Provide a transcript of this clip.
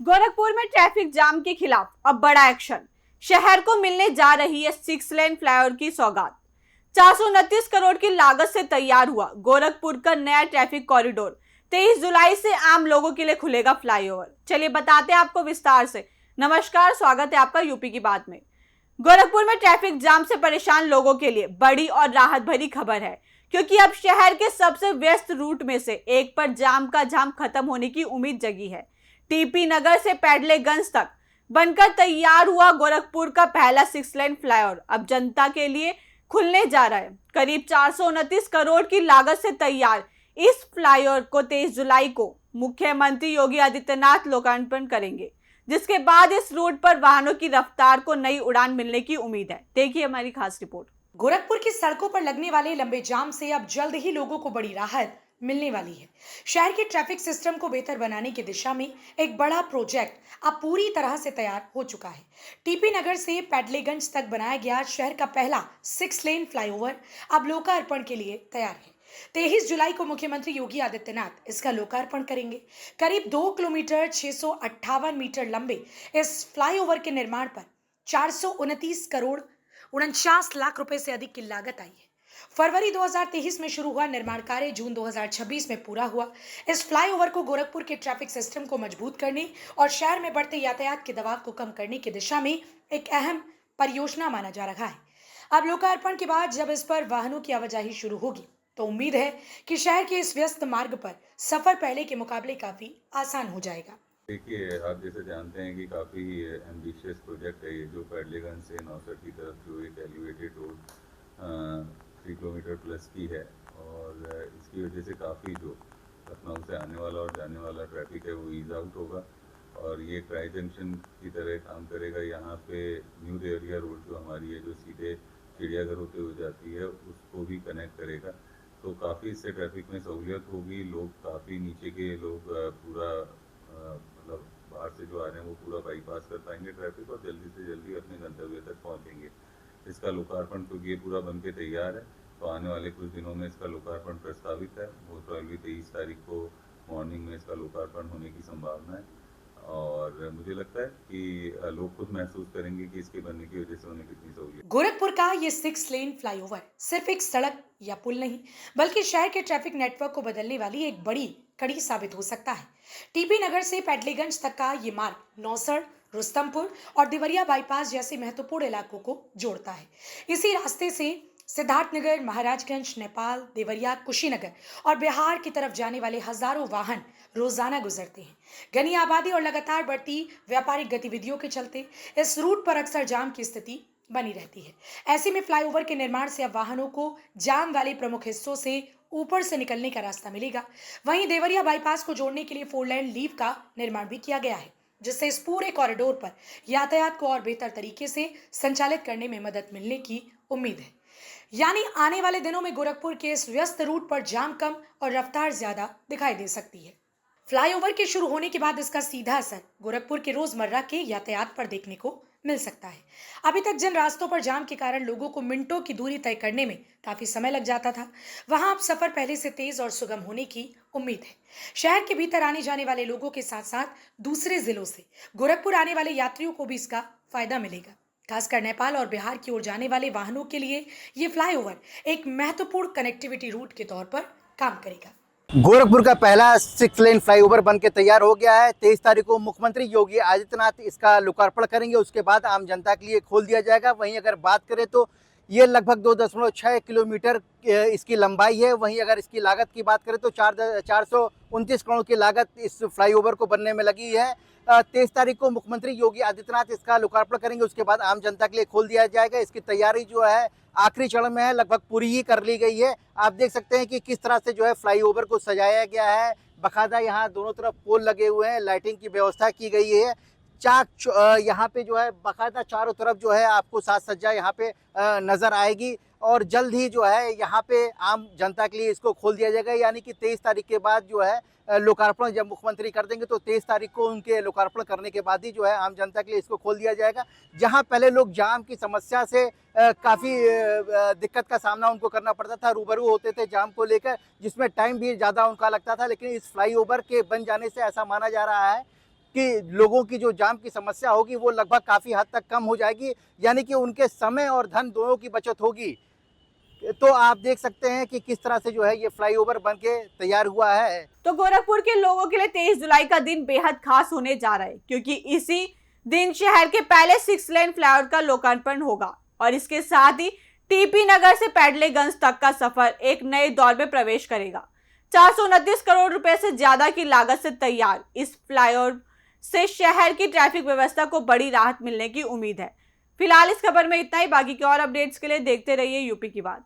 गोरखपुर में traffic jam के खिलाफ अब बड़ा एक्शन। शहर को मिलने जा रही है 6 लेन फ्लाईओवर की सौगात। 429 करोड़ की लागत से तैयार हुआ गोरखपुर का नया ट्रैफिक कॉरिडोर 23 जुलाई से आम लोगों के लिए खुलेगा फ्लाईओवर। चलिए बताते हैं आपको विस्तार से। नमस्कार, स्वागत है आपका यूपी की बात में। गोरखपुर में ट्रैफिक जाम से परेशान लोगों के लिए बड़ी और राहत भरी खबर है, क्योंकि अब शहर के सबसे व्यस्त रूट में से एक पर जाम का जाम खत्म होने की उम्मीद जगी है। टीपी नगर से पैडलेगंज तक बनकर तैयार हुआ गोरखपुर का पहला 6 लेन फ्लाईओवर अब जनता के लिए खुलने जा रहा है। करीब 429 करोड़ की लागत से तैयार इस फ्लाईओवर को 23 जुलाई को मुख्यमंत्री योगी आदित्यनाथ लोकार्पण करेंगे, जिसके बाद इस रूट पर वाहनों की रफ्तार को नई उड़ान मिलने की उम्मीद है। देखिए हमारी खास रिपोर्ट। गोरखपुर की सड़कों पर लगने वाले लंबे जाम से अब जल्द ही लोगों को बड़ी राहत मिलने वाली है। शहर के ट्रैफिक सिस्टम को बेहतर बनाने की दिशा में एक बड़ा प्रोजेक्ट अब पूरी तरह से तैयार हो चुका है। टीपी नगर से पैडलेगंज तक बनाया गया शहर का पहला 6 लेन फ्लाईओवर अब लोकार्पण के लिए तैयार है। 23 जुलाई को मुख्यमंत्री योगी आदित्यनाथ इसका लोकार्पण करेंगे। करीब 2 किलोमीटर 658 मीटर लंबे इस फ्लाईओवर के निर्माण पर 429 करोड़ 49 लाख रुपए से अधिक की लागत आई है। फरवरी 2023 में शुरू हुआ निर्माण कार्य जून 2026 में पूरा हुआ। इस फ्लाईओवर को गोरखपुर के ट्रैफिक सिस्टम को मजबूत करने और शहर में बढ़ते यातायात के दबाव को कम करने की दिशा में एक अहम परियोजना माना जा रहा है। अब लोकार्पण के बाद जब इस पर वाहनों की आवाजाही शुरू होगी तो उम्मीद है कि शहर के इस व्यस्त मार्ग पर सफर पहले के मुकाबले काफी आसान हो जाएगा। देखिए, आप जैसे जानते हैं कि काफ़ी एम्बिशियस प्रोजेक्ट है ये, जो पैडलेगंज से नौसर की तरफ जो एक एलिवेटेड रोड 3 किलोमीटर प्लस की है, और इसकी वजह से काफ़ी जो लखनऊ से आने वाला और जाने वाला ट्रैफिक है वो ईज आउट होगा, और ये ट्राई जंक्शन की तरह काम करेगा। यहाँ पे न्यू देवरिया रोड जो हमारी है, जो सीधे चिड़ियाघर होते हुए जाती है, उसको भी कनेक्ट करेगा। तो काफ़ी इससे ट्रैफिक में सहूलियत होगी। लोग काफ़ी नीचे के लोग पूरा मतलब बाहर से जो आ रहे हैं वो पूरा बाईपास कर पाएंगे ट्रैफिक, और जल्दी से जल्दी अपने गंतव्य तक पहुंचेंगे। इसका लोकार्पण क्योंकि ये पूरा बन के तैयार है, तो आने वाले कुछ दिनों में इसका लोकार्पण प्रस्तावित है। बहुत प्रॉब्ली 23 तारीख को मॉर्निंग में इसका लोकार्पण होने की संभावना है, और मुझे लगता है कि लोग खुद महसूस करेंगे कि इसके बनने की वजह से उन्हें कितनी सहूलियत। गोरखपुर का ये 6 लेन फ्लाईओवर सिर्फ एक सड़क या पुल नहीं, बल्कि शहर के ट्रैफिक नेटवर्क को बदलने वाली एक बड़ी कड़ी साबित हो सकता है। टीपी नगर से पैडलेगंज तक का ये मार्ग नौसर, रुस्तमपुर और देवरिया बाईपास जैसे महत्वपूर्ण इलाकों को जोड़ता है। इसी रास्ते से सिद्धार्थनगर, महाराजगंज, नेपाल, देवरिया, कुशीनगर और बिहार की तरफ जाने वाले हजारों वाहन रोजाना गुजरते हैं। घनी आबादी और लगातार बढ़ती व्यापारिक गतिविधियों के चलते इस रूट पर अक्सर जाम की स्थिति बनी रहती है। ऐसे में फ्लाईओवर के निर्माण से अब वाहनों को जाम वाले प्रमुख हिस्सों से ऊपर से निकलने का रास्ता मिलेगा। वहीं देवरिया बाईपास को जोड़ने के लिए 4 लेन लीव का निर्माण भी किया गया है, जिससे इस पूरे कॉरिडोर पर यातायात को और बेहतर तरीके से संचालित करने में मदद मिलने की उम्मीद है। यानी आने वाले दिनों में गोरखपुर के इस व्यस्त रूट पर जाम कम और रफ्तार ज्यादा दिखाई दे सकती है। फ्लाईओवर के शुरू होने के बाद इसका सीधा असर गोरखपुर के रोजमर्रा के यातायात पर देखने को मिल सकता है। अभी तक जिन रास्तों पर जाम के कारण लोगों को मिनटों की दूरी तय करने में काफी समय लग जाता था, वहां अब सफर पहले से तेज और सुगम होने की उम्मीद है। शहर के भीतर आने जाने वाले लोगों के साथ साथ दूसरे जिलों से गोरखपुर आने वाले यात्रियों को भी इसका फायदा मिलेगा। खासकर नेपाल और बिहार की ओर जाने वाले वाहनों के लिए ये फ्लाईओवर एक महत्वपूर्ण कनेक्टिविटी रूट के तौर पर काम करेगा। गोरखपुर का पहला 6 लेन फ्लाईओवर बनके तैयार हो गया है। 23 तारीख को मुख्यमंत्री योगी आदित्यनाथ इसका लोकार्पण करेंगे, उसके बाद आम जनता के लिए खोल दिया जाएगा। वहीं अगर बात करें तो ये लगभग 2.6 किलोमीटर इसकी लंबाई है। वहीं अगर इसकी लागत की बात करें तो 429 करोड़ की लागत इस फ्लाईओवर को बनने में लगी है। 23 तारीख को मुख्यमंत्री योगी आदित्यनाथ इसका लोकार्पण करेंगे, उसके बाद आम जनता के लिए खोल दिया जाएगा। इसकी तैयारी जो है आखिरी चरण में है, लगभग पूरी ही कर ली गई है। आप देख सकते हैं कि किस तरह से जो है फ्लाईओवर को सजाया गया है। बाकायदा यहाँ दोनों तरफ पोल लगे हुए हैं, लाइटिंग की व्यवस्था की गई है। यहाँ पे जो है बाकायदा चारों तरफ जो है आपको साज सज्जा यहाँ पे नजर आएगी, और जल्द ही जो है यहाँ पे आम जनता के लिए इसको खोल दिया जाएगा। यानी कि 23 तारीख के बाद जो है लोकार्पण जब मुख्यमंत्री कर देंगे तो 23 तारीख को उनके लोकार्पण करने के बाद ही जो है आम जनता के लिए इसको खोल दिया जाएगा। जहां पहले लोग जाम की समस्या से काफ़ी दिक्कत का सामना उनको करना पड़ता था, रूबरू होते थे जाम को लेकर, जिसमें टाइम भी ज़्यादा उनका लगता था, लेकिन इस फ्लाईओवर के बन जाने से ऐसा माना जा रहा है कि लोगों की जो जाम की समस्या होगी वो लगभग काफ़ी हद तक कम हो जाएगी, यानी कि उनके समय और धन दोनों की बचत होगी। तो आप देख सकते हैं कि किस तरह से जो है ये फ्लाईओवर बन के तैयार हुआ है। तो गोरखपुर के लोगों के लिए 23 जुलाई का दिन बेहद खास होने जा रहा है, क्योंकि इसी दिन शहर के पहले 6 लेन फ्लाईओवर का लोकार्पण होगा और इसके साथ ही टीपी नगर से पैडलेगंज तक का सफर एक नए दौर में प्रवेश करेगा। 429 करोड़ रुपए से ज्यादा की लागत से तैयार इस फ्लाईओवर से शहर की ट्रैफिक व्यवस्था को बड़ी राहत मिलने की उम्मीद है। फिलहाल इस खबर में इतना ही। बाकी के और अपडेट्स के लिए देखते रहिए यूपी की बात।